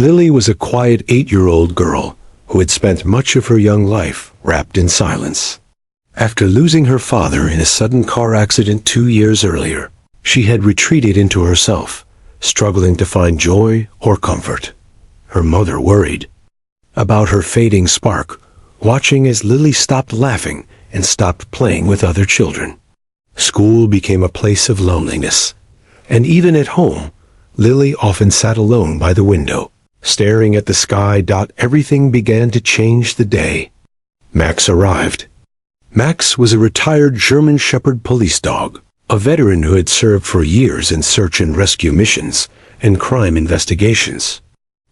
Lily was a quiet 8-year-old girl who had spent much of her young life wrapped in silence. After losing her father in a sudden car accident 2 years earlier, she had retreated into herself, struggling to find joy or comfort. Her mother worried about her fading spark, watching as Lily stopped laughing and stopped playing with other children. School became a place of loneliness, and even at home, Lily often sat alone by the window, staring at the sky. Everything began to change the day Max arrived. Max was a retired German Shepherd police dog, a veteran who had served for years in search and rescue missions and crime investigations.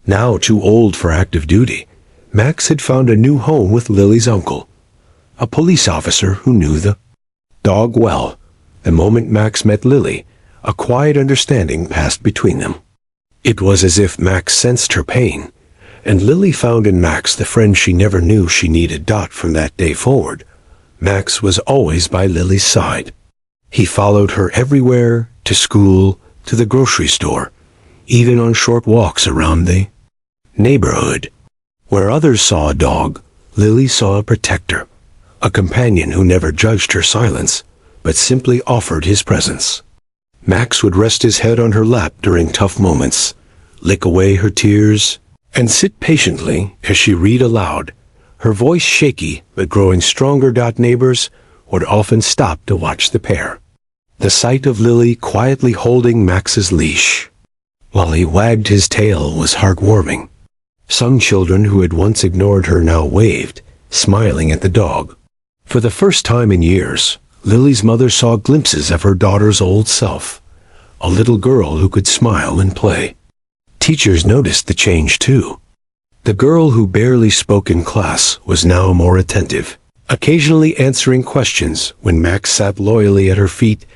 Now too old for active duty, Max had found a new home with Lily's uncle, a police officer who knew the dog well. The moment Max met Lily, a quiet understanding passed between them. It was as if Max sensed her pain, and Lily found in Max the friend she never knew she needed. From that day forward, Max was always by Lily's side. He followed her everywhere, to school, to the grocery store, even on short walks around the neighborhood. Where others saw a dog, Lily saw a protector, a companion who never judged her silence, but simply offered his presence. Max would rest his head on her lap during tough moments, lick away her tears, and sit patiently as she read aloud, her voice shaky but growing stronger. Neighbors would often stop to watch the pair. The sight of Lily quietly holding Max's leash while he wagged his tail was heartwarming. Some children who had once ignored her now waved, smiling at the dog. For the first time in years, Lily's mother saw glimpses of her daughter's old self, a little girl who could smile and play. Teachers noticed the change too. The girl who barely spoke in class was now more attentive, occasionally answering questions when Max sat loyally at her feet.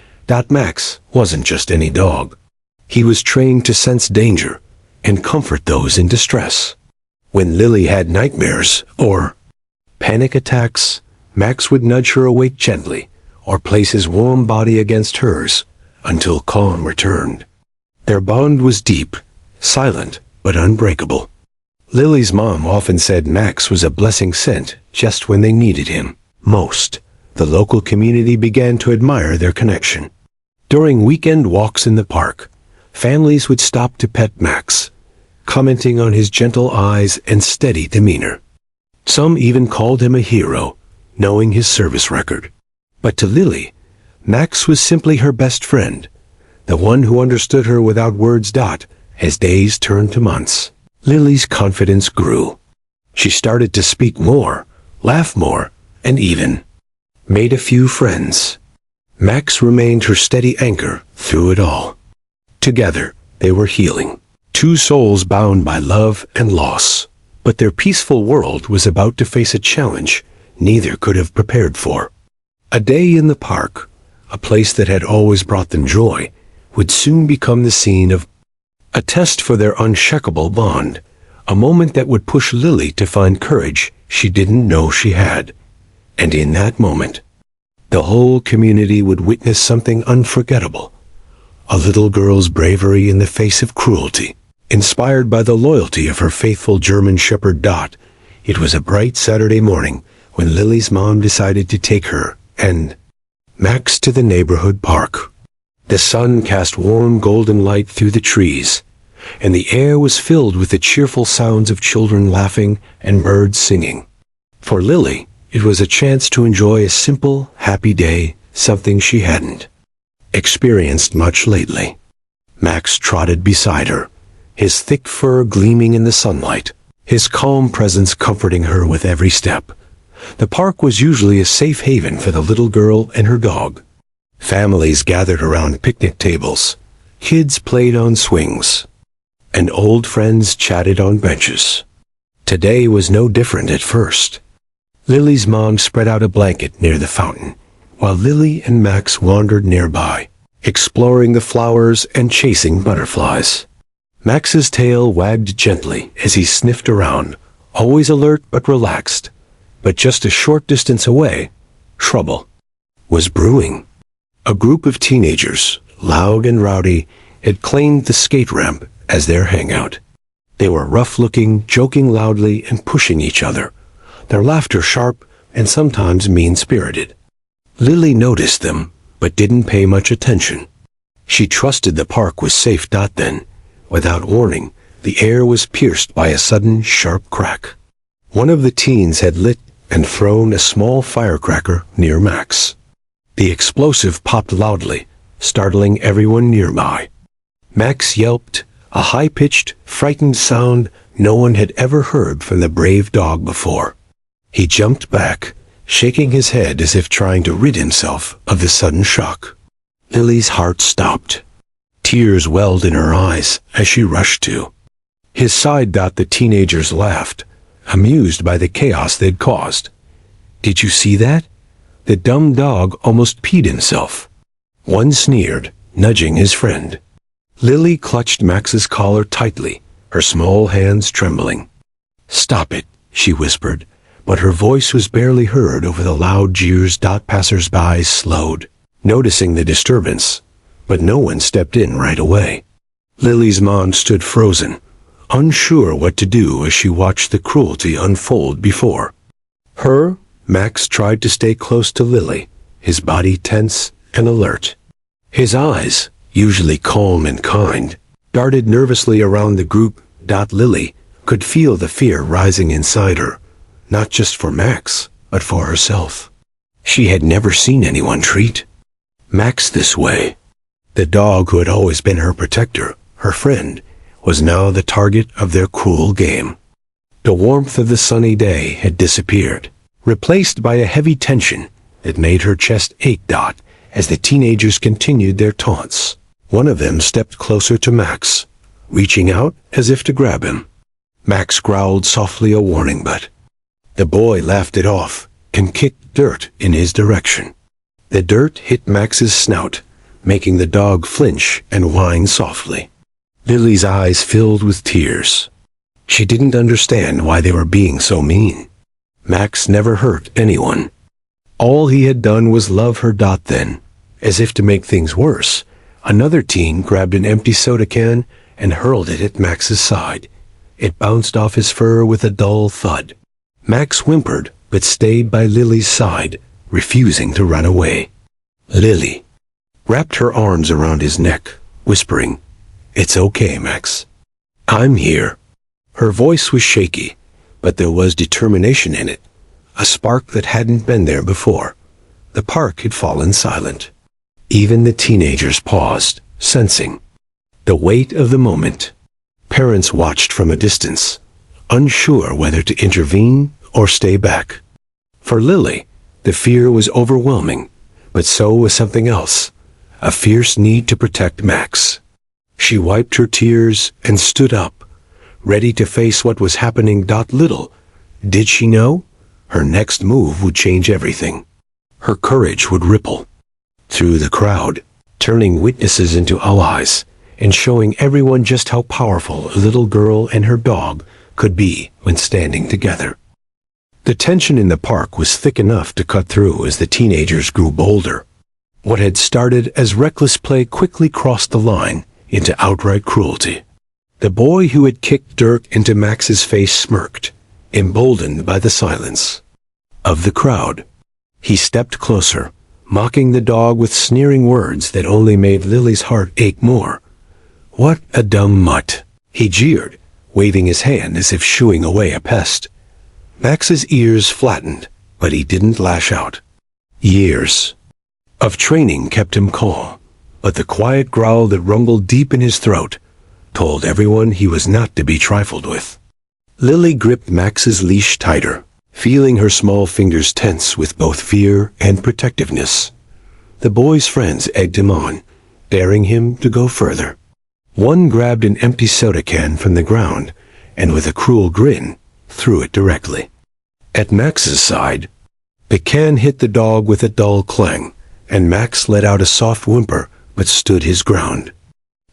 Max wasn't just any dog. He was trained to sense danger and comfort those in distress. When Lily had nightmares or panic attacks, Max would nudge her awake gently or place his warm body against hers until calm returned. Their bond was deep, silent, but unbreakable. Lily's mom often said Max was a blessing sent just when they needed him most. The local community began to admire their connection. During weekend walks in the park, families would stop to pet Max, commenting on his gentle eyes and steady demeanor. Some even called him a hero, knowing his service record. But to Lily, Max was simply her best friend, the one who understood her without words. As days turned to months, Lily's confidence grew. She started to speak more, laugh more, and even made a few friends. Max remained her steady anchor through it all. Together, they were healing, two souls bound by love and loss. But their peaceful world was about to face a challenge neither could have prepared for. A day in the park, a place that had always brought them joy, would soon become the scene of a test for their unshakable bond, a moment that would push Lily to find courage she didn't know she had. And in that moment, the whole community would witness something unforgettable. A little girl's bravery in the face of cruelty, inspired by the loyalty of her faithful German Shepherd. It was a bright Saturday morning when Lily's mom decided to take her and Max to the neighborhood park. The sun cast warm golden light through the trees, and the air was filled with the cheerful sounds of children laughing and birds singing. For Lily, it was a chance to enjoy a simple, happy day, something she hadn't experienced much lately. Max trotted beside her, his thick fur gleaming in the sunlight, his calm presence comforting her with every step. The park was usually a safe haven for the little girl and her dog. Families gathered around picnic tables, kids played on swings, and old friends chatted on benches. Today was no different at first. Lily's mom spread out a blanket near the fountain, while Lily and Max wandered nearby, exploring the flowers and chasing butterflies. Max's tail wagged gently as he sniffed around, always alert but relaxed. But just a short distance away, trouble was brewing. A group of teenagers, loud and rowdy, had claimed the skate ramp as their hangout. They were rough-looking, joking loudly, and pushing each other, their laughter sharp and sometimes mean-spirited. Lily noticed them, but didn't pay much attention. She trusted the park was safe. Then, without warning, the air was pierced by a sudden, sharp crack. One of the teens had lit and thrown a small firecracker near Max. The explosive popped loudly, startling everyone nearby. Max yelped, a high-pitched, frightened sound no one had ever heard from the brave dog before. He jumped back, shaking his head as if trying to rid himself of the sudden shock. Lily's heart stopped. Tears welled in her eyes as she rushed to his side. The teenagers laughed, amused by the chaos they'd caused. "Did you see that? The dumb dog almost peed himself." One sneered, nudging his friend. Lily clutched Max's collar tightly, her small hands trembling. "Stop it," she whispered, but her voice was barely heard over the loud jeers. Passers-by slowed, noticing the disturbance, but no one stepped in right away. Lily's mom stood frozen, unsure what to do as she watched the cruelty unfold before her. Max tried to stay close to Lily, his body tense and alert. His eyes, usually calm and kind, darted nervously around the group. Lily could feel the fear rising inside her, not just for Max, but for herself. She had never seen anyone treat Max this way. The dog who had always been her protector, her friend, was now the target of their cruel game. The warmth of the sunny day had disappeared, replaced by a heavy tension that made her chest ache. As the teenagers continued their taunts, one of them stepped closer to Max, reaching out as if to grab him. Max growled softly a warning, but the boy laughed it off and kicked dirt in his direction. The dirt hit Max's snout, making the dog flinch and whine softly. Lily's eyes filled with tears. She didn't understand why they were being so mean. Max never hurt anyone. All he had done was love her. Then, as if to make things worse, another teen grabbed an empty soda can and hurled it at Max's side. It bounced off his fur with a dull thud. Max whimpered, but stayed by Lily's side, refusing to run away. Lily wrapped her arms around his neck, whispering, "It's okay, Max. I'm here." Her voice was shaky, but there was determination in it, a spark that hadn't been there before. The park had fallen silent. Even the teenagers paused, sensing the weight of the moment. Parents watched from a distance, unsure whether to intervene or stay back. For Lily, the fear was overwhelming, but so was something else, a fierce need to protect Max. She wiped her tears and stood up, ready to face what was happening. Little did she know, her next move would change everything. Her courage would ripple through the crowd, turning witnesses into allies, and showing everyone just how powerful a little girl and her dog could be when standing together. The tension in the park was thick enough to cut through as the teenagers grew bolder. What had started as reckless play quickly crossed the line into outright cruelty. The boy who had kicked dirt into Max's face smirked, emboldened by the silence of the crowd. He stepped closer, mocking the dog with sneering words that only made Lily's heart ache more. "What a dumb mutt," he jeered, waving his hand as if shooing away a pest. Max's ears flattened, but he didn't lash out. Years of training kept him calm, but the quiet growl that rumbled deep in his throat told everyone he was not to be trifled with. Lily gripped Max's leash tighter, feeling her small fingers tense with both fear and protectiveness. The boy's friends egged him on, daring him to go further. One grabbed an empty soda can from the ground, and with a cruel grin, threw it directly at Max's side. The can hit the dog with a dull clang, and Max let out a soft whimper but stood his ground.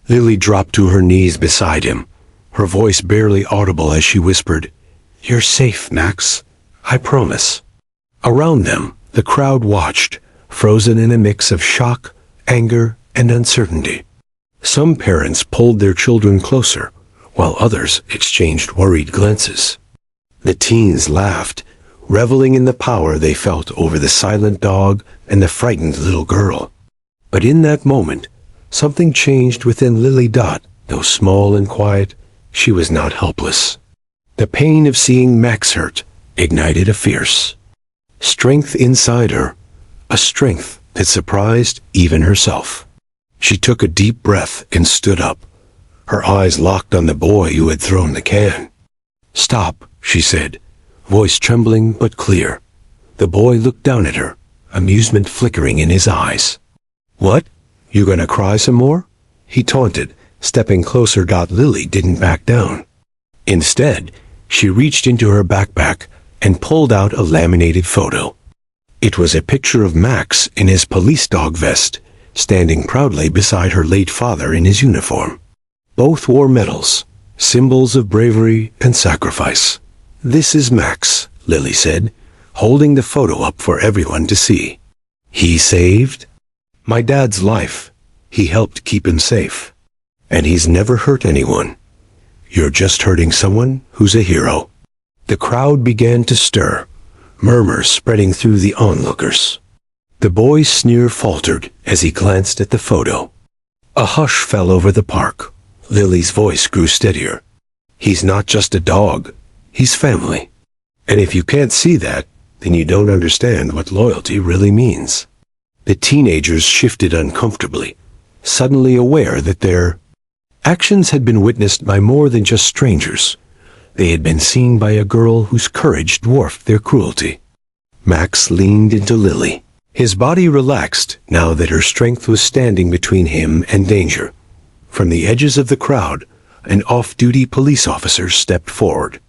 Lily dropped to her knees beside him, her voice barely audible as she whispered, "You're safe, Max. I promise." Around them, the crowd watched, frozen in a mix of shock, anger, and uncertainty. Some parents pulled their children closer, while others exchanged worried glances. The teens laughed, reveling in the power they felt over the silent dog and the frightened little girl. But in that moment, something changed within Lily Dot. Though small and quiet, she was not helpless. The pain of seeing Max hurt ignited a fierce strength inside her, a strength that surprised even herself. She took a deep breath and stood up, her eyes locked on the boy who had thrown the can. "Stop," she said, voice trembling but clear. The boy looked down at her, amusement flickering in his eyes. "What? You gonna cry some more?" he taunted, stepping closer. Lily didn't back down. Instead, she reached into her backpack and pulled out a laminated photo. It was a picture of Max in his police dog vest, standing proudly beside her late father in his uniform. Both wore medals, symbols of bravery and sacrifice. "This is Max," Lily said, holding the photo up for everyone to see. "He saved my dad's life. He helped keep him safe. And he's never hurt anyone. You're just hurting someone who's a hero." The crowd began to stir, murmurs spreading through the onlookers. The boy's sneer faltered as he glanced at the photo. A hush fell over the park. Lily's voice grew steadier. "He's not just a dog. He's family. And if you can't see that, then you don't understand what loyalty really means." The teenagers shifted uncomfortably, suddenly aware that their actions had been witnessed by more than just strangers. They had been seen by a girl whose courage dwarfed their cruelty. Max leaned into Lily. His body relaxed now that her strength was standing between him and danger. From the edges of the crowd, an off-duty police officer stepped forward.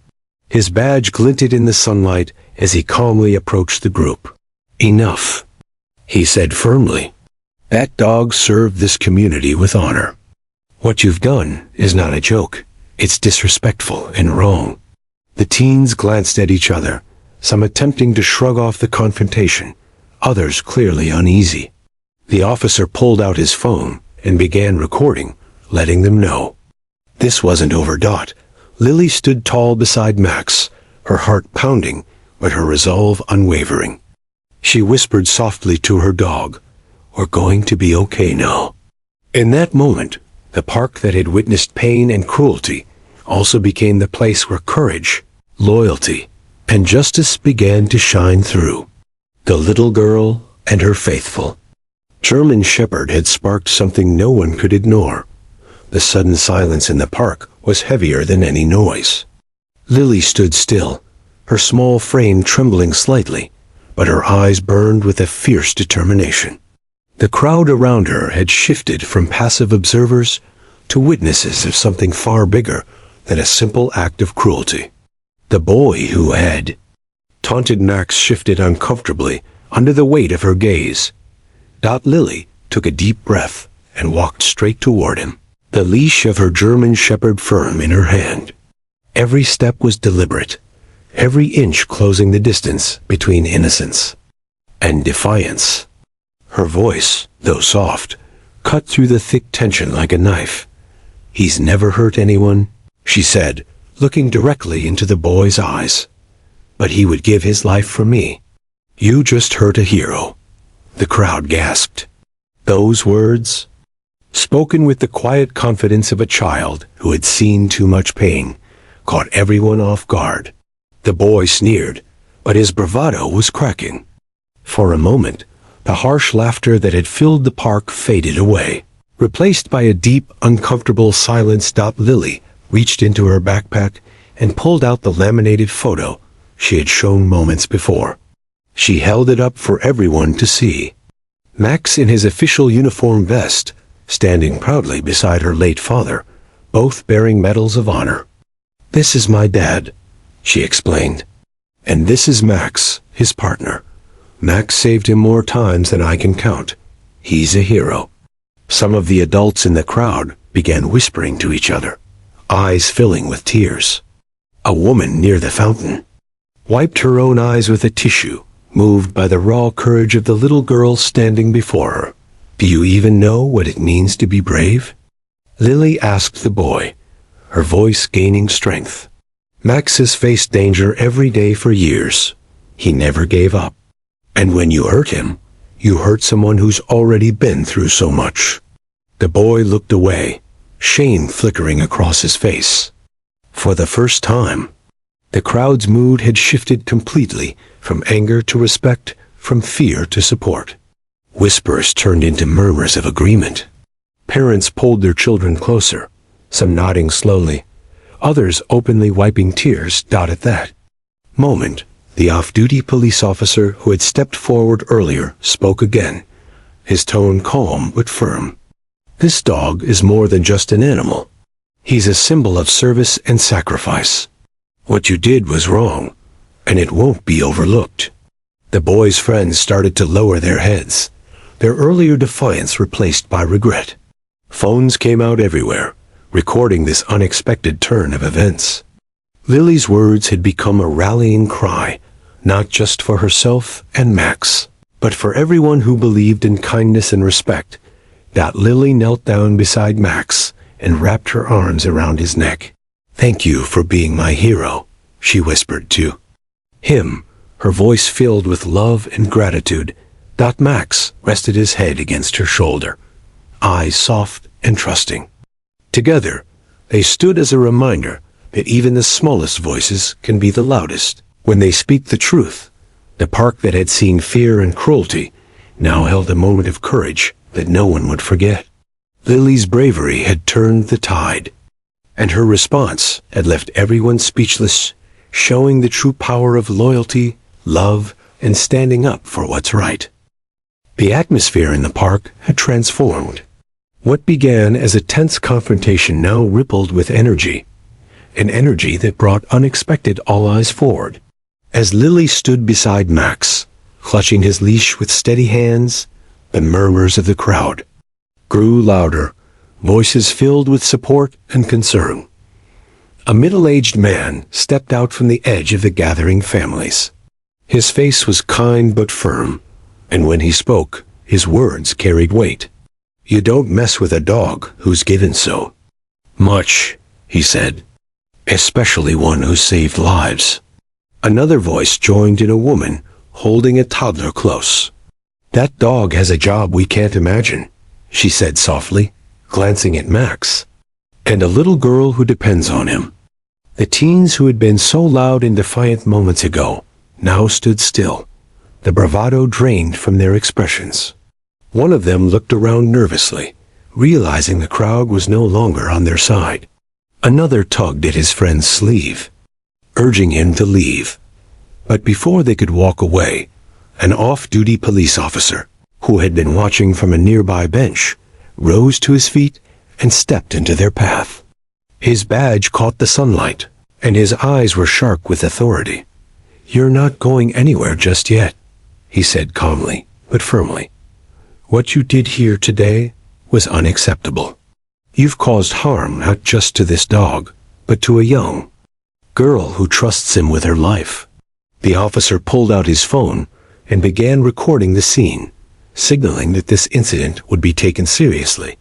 His badge glinted in the sunlight as he calmly approached the group. "Enough," he said firmly. "That dog served this community with honor. What you've done is not a joke. It's disrespectful and wrong." The teens glanced at each other, some attempting to shrug off the confrontation, others clearly uneasy. The officer pulled out his phone and began recording, letting them know. This wasn't over. Lily stood tall beside Max, her heart pounding, but her resolve unwavering. She whispered softly to her dog, "We're going to be okay now." In that moment, the park that had witnessed pain and cruelty also became the place where courage, loyalty, and justice began to shine through. The little girl and her faithful German Shepherd had sparked something no one could ignore. The sudden silence in the park was heavier than any noise. Lily stood still, her small frame trembling slightly, but her eyes burned with a fierce determination. The crowd around her had shifted from passive observers to witnesses of something far bigger than a simple act of cruelty. The boy who had taunted Max shifted uncomfortably under the weight of her gaze. Lily took a deep breath and walked straight toward him, the leash of her German Shepherd firm in her hand. Every step was deliberate, every inch closing the distance between innocence and defiance. Her voice, though soft, cut through the thick tension like a knife. "He's never hurt anyone," she said, looking directly into the boy's eyes. "But he would give his life for me." "You just hurt a hero," the crowd gasped. Those words, spoken with the quiet confidence of a child who had seen too much pain, caught everyone off guard. The boy sneered, but his bravado was cracking. For a moment, the harsh laughter that had filled the park faded away, replaced by a deep, uncomfortable silence. Lily reached into her backpack and pulled out the laminated photo she had shown moments before. She held it up for everyone to see. Max in his official uniform vest, standing proudly beside her late father, both bearing medals of honor. "This is my dad," she explained. "And this is Max, his partner. Max saved him more times than I can count. He's a hero." Some of the adults in the crowd began whispering to each other, eyes filling with tears. A woman near the fountain wiped her own eyes with a tissue, moved by the raw courage of the little girl standing before her. "Do you even know what it means to be brave?" Lily asked the boy, her voice gaining strength. Max has faced danger every day for years. He never gave up. And when you hurt him, you hurt someone who's already been through so much. The boy looked away, shame flickering across his face. For the first time, the crowd's mood had shifted completely from anger to respect, from fear to support. Whispers turned into murmurs of agreement. Parents pulled their children closer, some nodding slowly, others openly wiping tears. At that moment, the off-duty police officer who had stepped forward earlier spoke again, his tone calm but firm. This dog is more than just an animal. He's a symbol of service and sacrifice. What you did was wrong, and it won't be overlooked. The boy's friends started to lower their heads, their earlier defiance replaced by regret. Phones came out everywhere, recording this unexpected turn of events. Lily's words had become a rallying cry, not just for herself and Max, but for everyone who believed in kindness and respect. Lily knelt down beside Max and wrapped her arms around his neck. "Thank you for being my hero," she whispered to him, her voice filled with love and gratitude. Max rested his head against her shoulder, eyes soft and trusting. Together, they stood as a reminder that even the smallest voices can be the loudest when they speak the truth. The park that had seen fear and cruelty now held a moment of courage that no one would forget. Lily's bravery had turned the tide, and her response had left everyone speechless, showing the true power of loyalty, love, and standing up for what's right. The atmosphere in the park had transformed. What began as a tense confrontation now rippled with energy, an energy that brought unexpected allies forward. As Lily stood beside Max, clutching his leash with steady hands, the murmurs of the crowd grew louder, voices filled with support and concern. A middle-aged man stepped out from the edge of the gathering families. His face was kind but firm, and when he spoke, his words carried weight. "You don't mess with a dog who's given so much," he said, "especially one who saved lives." Another voice joined in, a woman holding a toddler close. "That dog has a job we can't imagine," she said softly, glancing at Max, "and a little girl who depends on him." The teens who had been so loud and defiant moments ago now stood still, the bravado drained from their expressions. One of them looked around nervously, realizing the crowd was no longer on their side. Another tugged at his friend's sleeve, urging him to leave. But before they could walk away, an off-duty police officer, who had been watching from a nearby bench, rose to his feet and stepped into their path. His badge caught the sunlight, and his eyes were sharp with authority. "You're not going anywhere just yet," he said calmly but firmly. "What you did here today was unacceptable. You've caused harm not just to this dog, but to a young girl who trusts him with her life." The officer pulled out his phone and began recording the scene, signaling that this incident would be taken seriously.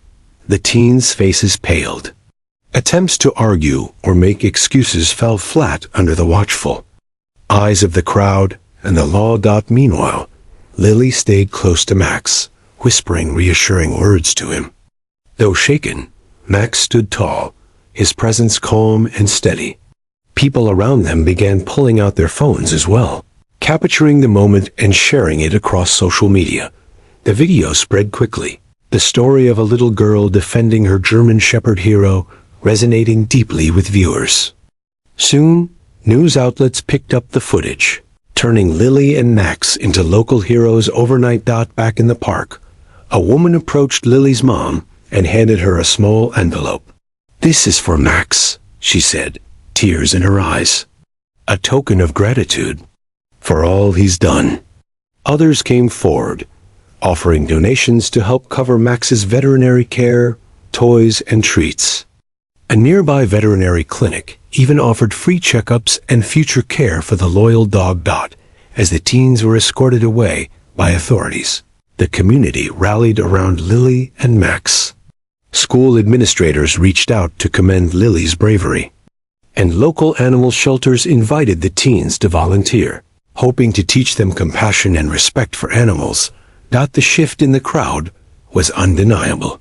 The teens' faces paled. Attempts to argue or make excuses fell flat under the watchful eyes of the crowd and the law. Meanwhile, Lily stayed close to Max, whispering reassuring words to him. Though shaken, Max stood tall, his presence calm and steady. People around them began pulling out their phones as well, capturing the moment and sharing it across social media. The video spread quickly, the story of a little girl defending her German Shepherd hero resonating deeply with viewers. Soon, news outlets picked up the footage, turning Lily and Max into local heroes overnight. Back in the park, a woman approached Lily's mom and handed her a small envelope. "This is for Max," she said, tears in her eyes. "A token of gratitude for all he's done." Others came forward, offering donations to help cover Max's veterinary care, toys, and treats. A nearby veterinary clinic even offered free checkups and future care for the loyal dog. As the teens were escorted away by authorities, the community rallied around Lily and Max. School administrators reached out to commend Lily's bravery, and local animal shelters invited the teens to volunteer, hoping to teach them compassion and respect for animals. The shift in the crowd was undeniable.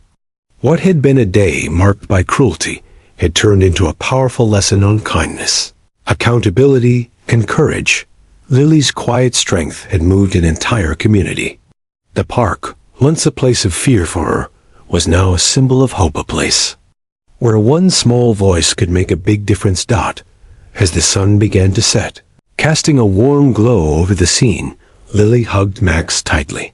What had been a day marked by cruelty had turned into a powerful lesson on kindness, accountability, and courage. Lily's quiet strength had moved an entire community. The park, once a place of fear for her, was now a symbol of hope, a place where one small voice could make a big difference. As the sun began to set, casting a warm glow over the scene, Lily hugged Max tightly.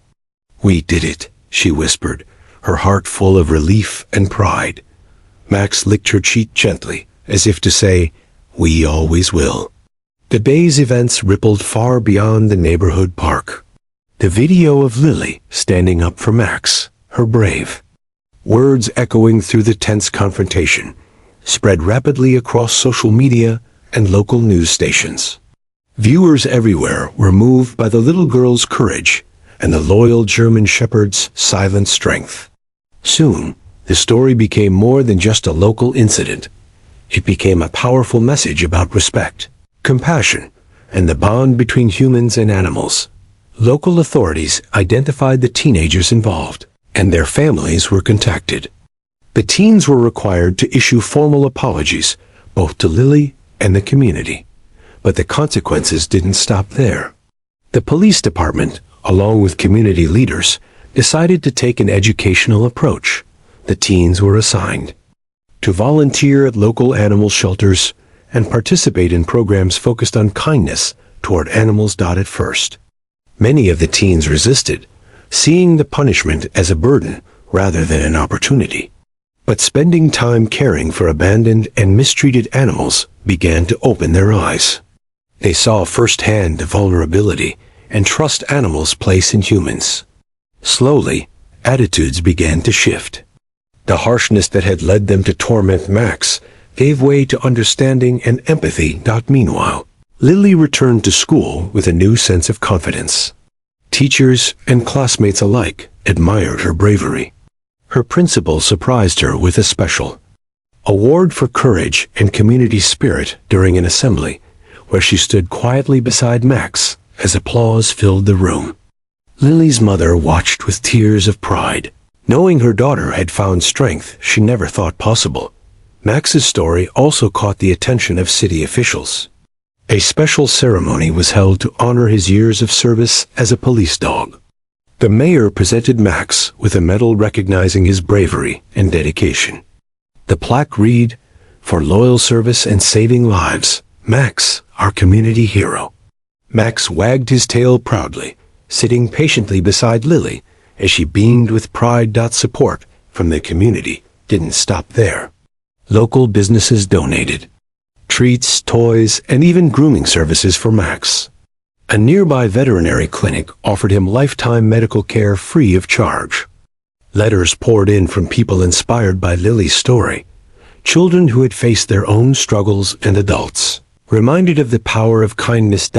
"We did it," she whispered, her heart full of relief and pride. Max licked her cheek gently, as if to say, "We always will." The day's events rippled far beyond the neighborhood park. The video of Lily standing up for Max, her brave words echoing through the tense confrontation, spread rapidly across social media and local news stations. Viewers everywhere were moved by the little girl's courage and the loyal German Shepherd's silent strength. Soon, the story became more than just a local incident. It became a powerful message about respect, compassion, and the bond between humans and animals. Local authorities identified the teenagers involved, and their families were contacted. The teens were required to issue formal apologies, both to Lily and the community. But the consequences didn't stop there. The police department, along with community leaders, decided to take an educational approach. The teens were assigned to volunteer at local animal shelters and participate in programs focused on kindness toward animals. At first, many of the teens resisted, seeing the punishment as a burden rather than an opportunity. But spending time caring for abandoned and mistreated animals began to open their eyes. They saw firsthand the vulnerability and trust animals place in humans. Slowly, attitudes began to shift. The harshness that had led them to torment Max gave way to understanding and empathy. Meanwhile, Lily returned to school with a new sense of confidence. Teachers and classmates alike admired her bravery. Her principal surprised her with a special award for courage and community spirit during an assembly, where she stood quietly beside Max as applause filled the room. Lily's mother watched with tears of pride, knowing her daughter had found strength she never thought possible. Max's story also caught the attention of city officials. A special ceremony was held to honor his years of service as a police dog. The mayor presented Max with a medal recognizing his bravery and dedication. The plaque read, "For loyal service and saving lives, Max, our community hero." Max wagged his tail proudly, sitting patiently beside Lily as she beamed with pride. Support from the community didn't stop there. Local businesses donated treats, toys, and even grooming services for Max. A nearby veterinary clinic offered him lifetime medical care free of charge. Letters poured in from people inspired by Lily's story, children who had faced their own struggles and adults, reminded of the power of kindness.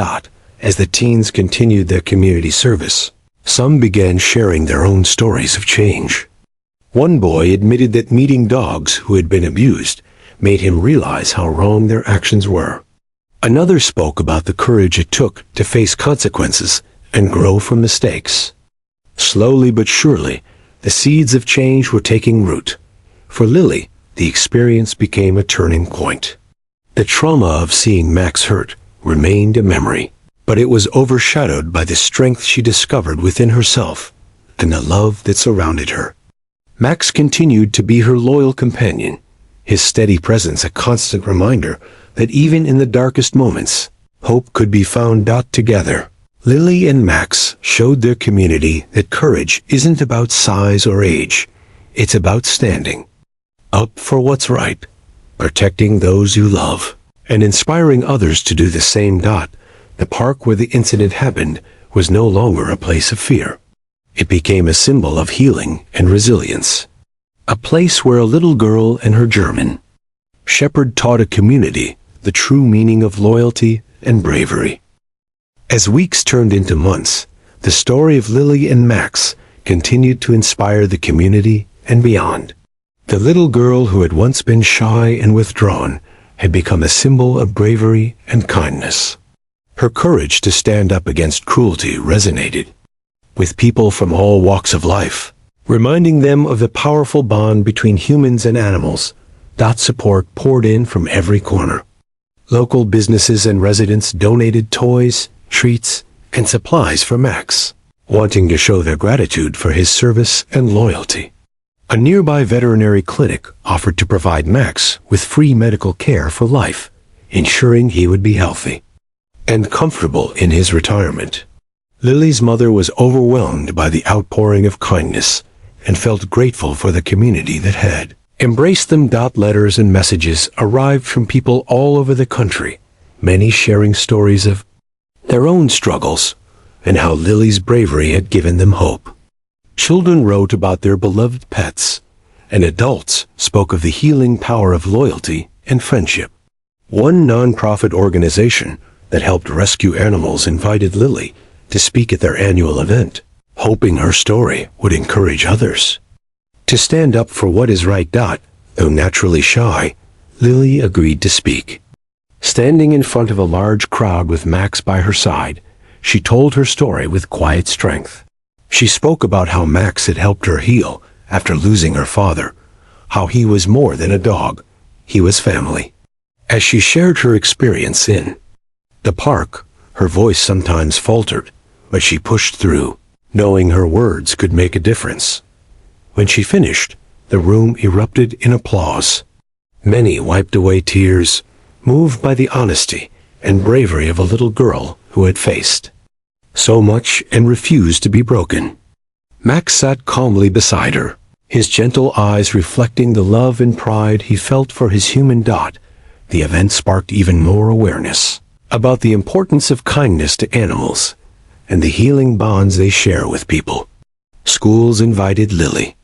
As the teens continued their community service, some began sharing their own stories of change. One boy admitted that meeting dogs who had been abused made him realize how wrong their actions were. Another spoke about the courage it took to face consequences and grow from mistakes. Slowly but surely, the seeds of change were taking root. For Lily, the experience became a turning point. The trauma of seeing Max hurt remained a memory, but it was overshadowed by the strength she discovered within herself and the love that surrounded her. Max continued to be her loyal companion, his steady presence a constant reminder that even in the darkest moments, hope could be found. Together, Lily and Max showed their community that courage isn't about size or age. It's about standing up for what's right, protecting those you love, and inspiring others to do the same. The park where the incident happened was no longer a place of fear. It became a symbol of healing and resilience. A place where a little girl and her German Shepherd taught a community the true meaning of loyalty and bravery. As weeks turned into months, the story of Lily and Max continued to inspire the community and beyond. The little girl who had once been shy and withdrawn had become a symbol of bravery and kindness. Her courage to stand up against cruelty resonated with people from all walks of life, reminding them of the powerful bond between humans and animals. That support poured in from every corner. Local businesses and residents donated toys, treats, and supplies for Max, wanting to show their gratitude for his service and loyalty. A nearby veterinary clinic offered to provide Max with free medical care for life, ensuring he would be healthy and comfortable in his retirement. Lily's mother was overwhelmed by the outpouring of kindness and felt grateful for the community that had embraced them. Letters and messages arrived from people all over the country, many sharing stories of their own struggles and how Lily's bravery had given them hope. Children wrote about their beloved pets, and adults spoke of the healing power of loyalty and friendship. One nonprofit organization that helped rescue animals invited Lily to speak at their annual event, hoping her story would encourage others to stand up for what is right. Though naturally shy, Lily agreed to speak. Standing in front of a large crowd with Max by her side, she told her story with quiet strength. She spoke about how Max had helped her heal after losing her father, how he was more than a dog, he was family. As she shared her experience in the park, her voice sometimes faltered, but she pushed through, knowing her words could make a difference. When she finished, the room erupted in applause. Many wiped away tears, moved by the honesty and bravery of a little girl who had faced so much and refused to be broken. Max sat calmly beside her, his gentle eyes reflecting the love and pride he felt for his human. The event sparked even more awareness about the importance of kindness to animals and the healing bonds they share with people. Schools invited Lily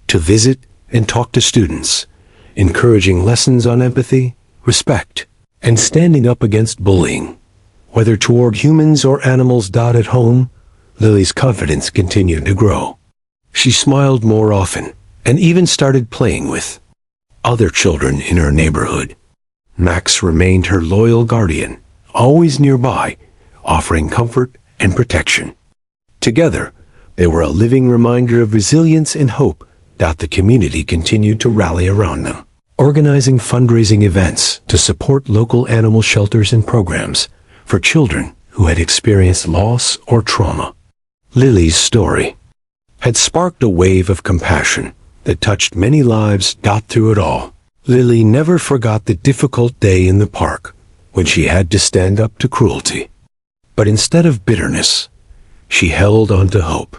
to visit and talk to students, encouraging lessons on empathy, respect, and standing up against bullying, whether toward humans or animals. At home, Lily's confidence continued to grow. She smiled more often and even started playing with other children in her neighborhood. Max remained her loyal guardian, always nearby, offering comfort and protection. Together, they were a living reminder of resilience and hope. The community continued to rally around them, organizing fundraising events to support local animal shelters and programs for children who had experienced loss or trauma. Lily's story had sparked a wave of compassion that touched many lives. Through it all, Lily never forgot the difficult day in the park when she had to stand up to cruelty. But instead of bitterness, she held on to hope.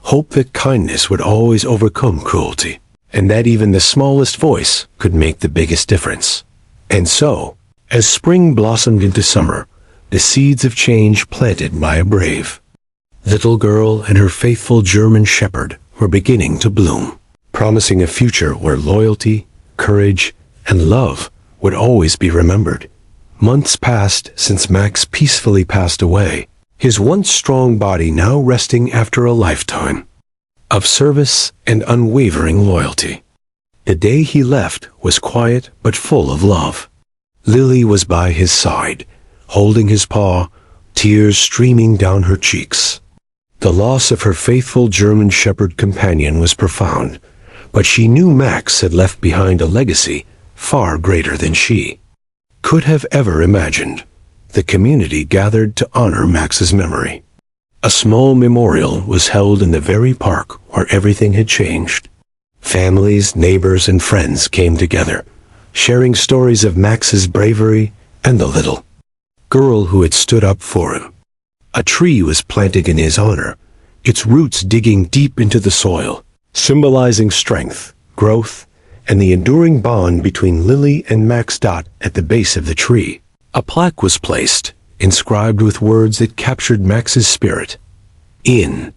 Hope that kindness would always overcome cruelty, and that even the smallest voice could make the biggest difference. And so, as spring blossomed into summer, the seeds of change planted by a brave little girl and her faithful German shepherd were beginning to bloom, promising a future where loyalty, courage, and love would always be remembered. Months passed since Max peacefully passed away, his once strong body now resting after a lifetime of service and unwavering loyalty. The day he left was quiet but full of love. Lily was by his side, holding his paw, tears streaming down her cheeks. The loss of her faithful German shepherd companion was profound, but she knew Max had left behind a legacy far greater than she could have ever imagined. The community gathered to honor Max's memory. A small memorial was held in the very park where everything had changed. Families, neighbors, and friends came together, sharing stories of Max's bravery and the little girl who had stood up for him. A tree was planted in his honor, its roots digging deep into the soil, symbolizing strength, growth, and the enduring bond between Lily and Max. At the base of the tree, a plaque was placed, inscribed with words that captured Max's spirit. In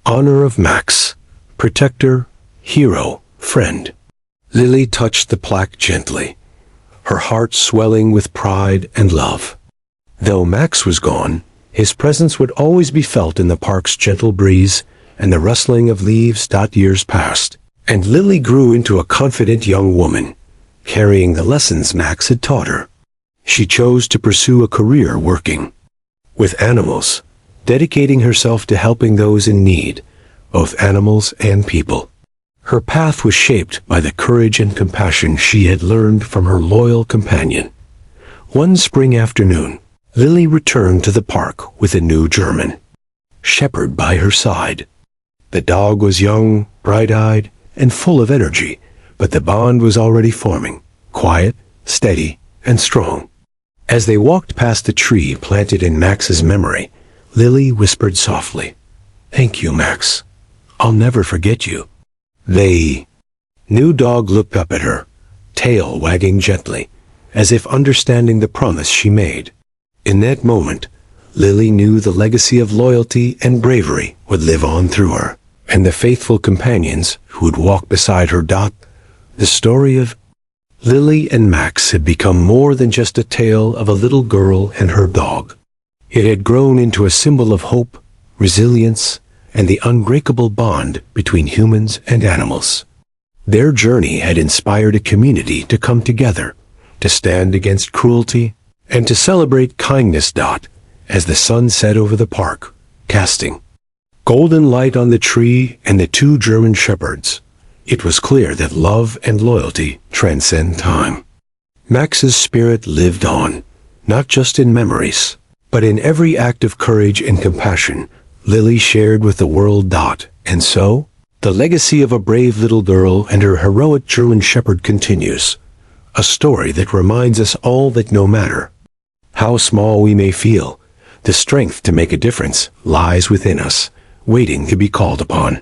honor of Max, protector, hero, friend. Lily touched the plaque gently, her heart swelling with pride and love. Though Max was gone, his presence would always be felt in the park's gentle breeze and the rustling of leaves. Years passed, And Lily grew into a confident young woman, carrying the lessons Max had taught her. She chose to pursue a career working with animals, dedicating herself to helping those in need, both animals and people. Her path was shaped by the courage and compassion she had learned from her loyal companion. One spring afternoon, Lily returned to the park with a new German shepherd by her side. The dog was young, bright-eyed, and full of energy, but the bond was already forming, quiet, steady, and strong. As they walked past the tree planted in Max's memory, Lily whispered softly, "Thank you, Max. I'll never forget you." The new dog looked up at her, tail wagging gently, as if understanding the promise she made. In that moment, Lily knew the legacy of loyalty and bravery would live on through her, and the faithful companions who would walk beside her. The story of Lily and Max had become more than just a tale of a little girl and her dog. It had grown into a symbol of hope, resilience, and the unbreakable bond between humans and animals. Their journey had inspired a community to come together, to stand against cruelty, and to celebrate kindness. As the sun set over the park, casting golden light on the tree and the two German shepherds, it was clear that love and loyalty transcend time. Max's spirit lived on, not just in memories, but in every act of courage and compassion Lily shared with the world. And so, the legacy of a brave little girl and her heroic German shepherd continues, a story that reminds us all that no matter how small we may feel, the strength to make a difference lies within us, waiting to be called upon.